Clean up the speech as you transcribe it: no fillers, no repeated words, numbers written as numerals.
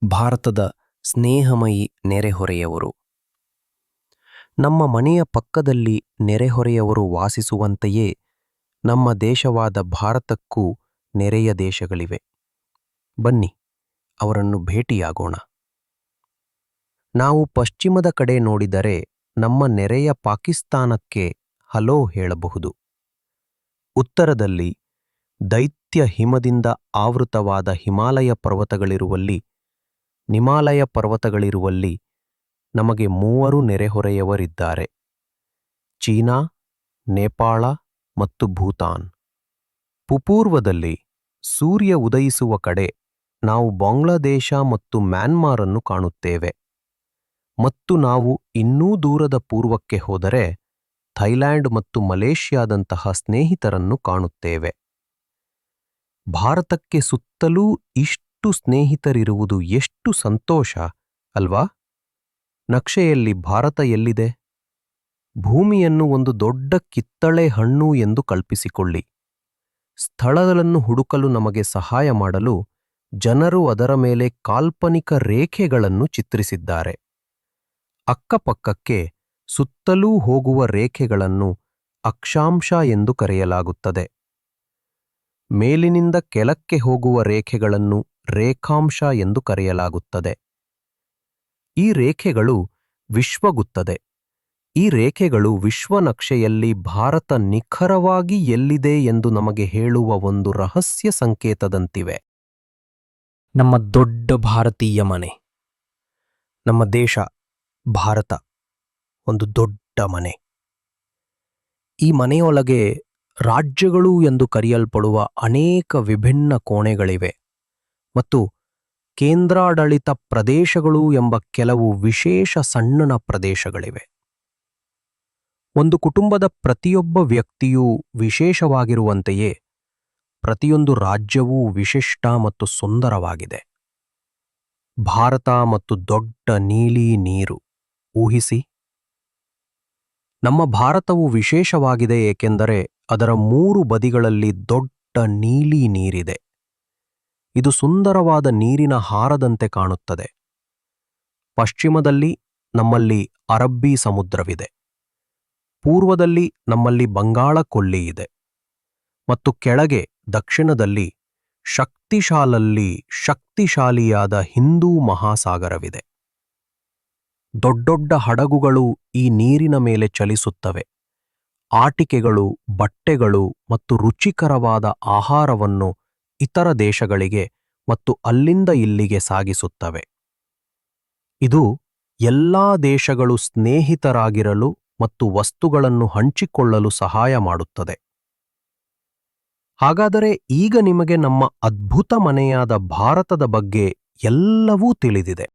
ಭಾರತದ ಸ್ನೇಹಮಯಿ ನೆರೆಹೊರೆಯವರು. ನಮ್ಮ ಮನೆಯ ಪಕ್ಕದಲ್ಲಿ ನೆರೆಹೊರೆಯವರು ವಾಸಿಸುವಂತೆಯೇ ನಮ್ಮ ದೇಶವಾದ ಭಾರತಕ್ಕೂ ನೆರೆಯ ದೇಶಗಳಿವೆ. ಬನ್ನಿ, ಅವರನ್ನು ಭೇಟಿಯಾಗೋಣ. ನಾವು ಪಶ್ಚಿಮದ ಕಡೆ ನೋಡಿದರೆ ನಮ್ಮ ನೆರೆಯ ಪಾಕಿಸ್ತಾನಕ್ಕೆ ಹಲೋ ಹೇಳಬಹುದು. ಉತ್ತರದಲ್ಲಿ ದೈತ್ಯ ಹಿಮದಿಂದ ಆವೃತವಾದ ಹಿಮಾಲಯ ಪರ್ವತಗಳಿರುವಲ್ಲಿ ನಮಗೆ 3 ನೆರೆಹೊರೆಯವರಿದ್ದಾರೆ: ಚೀನಾ, ನೇಪಾಳ ಮತ್ತು ಭೂತಾನ್. ಪೂರ್ವದಲ್ಲಿ ಸೂರ್ಯ ಉದಯಿಸುವ ಕಡೆ ನಾವು ಬಾಂಗ್ಲಾದೇಶ ಮತ್ತು ಮ್ಯಾನ್ಮಾರನ್ನು ಕಾಣುತ್ತೇವೆ, ಮತ್ತು ನಾವು ಇನ್ನೂ ದೂರದ ಪೂರ್ವಕ್ಕೆ ಹೋದರೆ ಥೈಲ್ಯಾಂಡ್ ಮತ್ತು ಮಲೇಷ್ಯಾದಂತಹ ಸ್ನೇಹಿತರನ್ನು ಕಾಣುತ್ತೇವೆ. ಭಾರತಕ್ಕೆ ಸುತ್ತಲೂ ಇಷ್ಟು ಸ್ನೇಹಿತರಿರುವುದು ಎಷ್ಟು ಸಂತೋಷ ಅಲ್ವಾ? ನಕ್ಷೆಯಲ್ಲಿ ಭಾರತ ಎಲ್ಲಿದೆ? ಭೂಮಿಯನ್ನು ಒಂದು ದೊಡ್ಡ ಕಿತ್ತಳೆ ಹಣ್ಣು ಎಂದು ಕಲ್ಪಿಸಿಕೊಳ್ಳಿ. ಸ್ಥಳಗಳನ್ನು ಹುಡುಕಲು ನಮಗೆ ಸಹಾಯ ಮಾಡಲು ಜನರು ಅದರ ಮೇಲೆ ಕಾಲ್ಪನಿಕ ರೇಖೆಗಳನ್ನು ಚಿತ್ರಿಸಿದ್ದಾರೆ. ಅಕ್ಕಪಕ್ಕಕ್ಕೆ ಸುತ್ತಲೂ ಹೋಗುವ ರೇಖೆಗಳನ್ನು ಅಕ್ಷಾಂಶ ಎಂದು ಕರೆಯಲಾಗುತ್ತದೆ. ಮೇಲಿನಿಂದ ಕೆಳಕ್ಕೆ ಹೋಗುವ ರೇಖೆಗಳನ್ನು ರೇಖಾಂಶ ಎಂದು ಕರೆಯಲಾಗುತ್ತದೆ. ಈ ರೇಖೆಗಳು ವಿಶ್ವನಕ್ಷೆಯಲ್ಲಿ ಭಾರತ ನಿಖರವಾಗಿ ಎಲ್ಲಿದೆ ಎಂದು ನಮಗೆ ಹೇಳುವ ಒಂದು ರಹಸ್ಯ ಸಂಕೇತದಂತಿವೆ. ನಮ್ಮ ದೊಡ್ಡ ಭಾರತೀಯ ಮನೆ. ನಮ್ಮ ದೇಶ ಭಾರತ ಒಂದು ದೊಡ್ಡ ಮನೆ. ಈ ಮನೆಯೊಳಗೆ ರಾಜ್ಯಗಳು ಎಂದು ಕರೆಯಲ್ಪಡುವ ಅನೇಕ ವಿಭಿನ್ನ ಕೋಣೆಗಳಿವೆ ಮತ್ತು ಕೇಂದ್ರಾಡಳಿತ ಪ್ರದೇಶಗಳು ಎಂಬ ಕೆಲವು ವಿಶೇಷ ಸಣ್ಣ ಪ್ರದೇಶಗಳಿವೆ. ಒಂದು ಕುಟುಂಬದ ಪ್ರತಿಯೊಬ್ಬ ವ್ಯಕ್ತಿಯೂ ವಿಶೇಷವಾಗಿರುವಂತೆಯೇ ಪ್ರತಿಯೊಂದು ರಾಜ್ಯವೂ ವಿಶಿಷ್ಟ ಮತ್ತು ಸುಂದರವಾಗಿದೆ. ಭಾರತ ಮತ್ತು ದೊಡ್ಡ ನೀಲಿ ನೀರು. ಊಹಿಸಿ, ನಮ್ಮ ಭಾರತವು ವಿಶೇಷವಾಗಿದೆ ಏಕೆಂದರೆ ಅದರ 3 ಬದಿಗಳಲ್ಲಿ ದೊಡ್ಡ ನೀಲಿ ನೀರಿದೆ. ಇದು ಸುಂದರವಾದ ನೀರಿನ ಹಾರದಂತೆ ಕಾಣುತ್ತದೆ. ಪಶ್ಚಿಮದಲ್ಲಿ ನಮ್ಮಲ್ಲಿ ಅರಬ್ಬಿ ಸಮುದ್ರವಿದೆ, ಪೂರ್ವದಲ್ಲಿ ನಮ್ಮಲ್ಲಿ ಬಂಗಾಳ ಕೊಲ್ಲಿ ಇದೆ, ಮತ್ತು ಕೆಳಗೆ ದಕ್ಷಿಣದಲ್ಲಿ ಶಕ್ತಿಶಾಲಿಯಾದ ಹಿಂದೂ ಮಹಾಸಾಗರವಿದೆ. ದೊಡ್ಡೊಡ್ಡ ಹಡಗುಗಳು ಈ ನೀರಿನ ಮೇಲೆ ಚಲಿಸುತ್ತವೆ. ಆಟಿಕೆಗಳು, ಬಟ್ಟೆಗಳು ಮತ್ತು ರುಚಿಕರವಾದ ಆಹಾರವನ್ನು ಇತರ ದೇಶಗಳಿಗೆ ಮತ್ತು ಅಲ್ಲಿಂದ ಇಲ್ಲಿಗೆ ಸಾಗಿಸುತ್ತವೆ. ಇದು ಎಲ್ಲಾ ದೇಶಗಳು ಸ್ನೇಹಿತರಾಗಿರಲು ಮತ್ತು ವಸ್ತುಗಳನ್ನು ಹಂಚಿಕೊಳ್ಳಲು ಸಹಾಯ ಮಾಡುತ್ತದೆ. ಹಾಗಾದರೆ ಈಗ ನಿಮಗೆ ನಮ್ಮ ಅದ್ಭುತ ಮನೆಯಾದ ಭಾರತದ ಬಗ್ಗೆ ಎಲ್ಲವೂ ತಿಳಿದಿದೆ.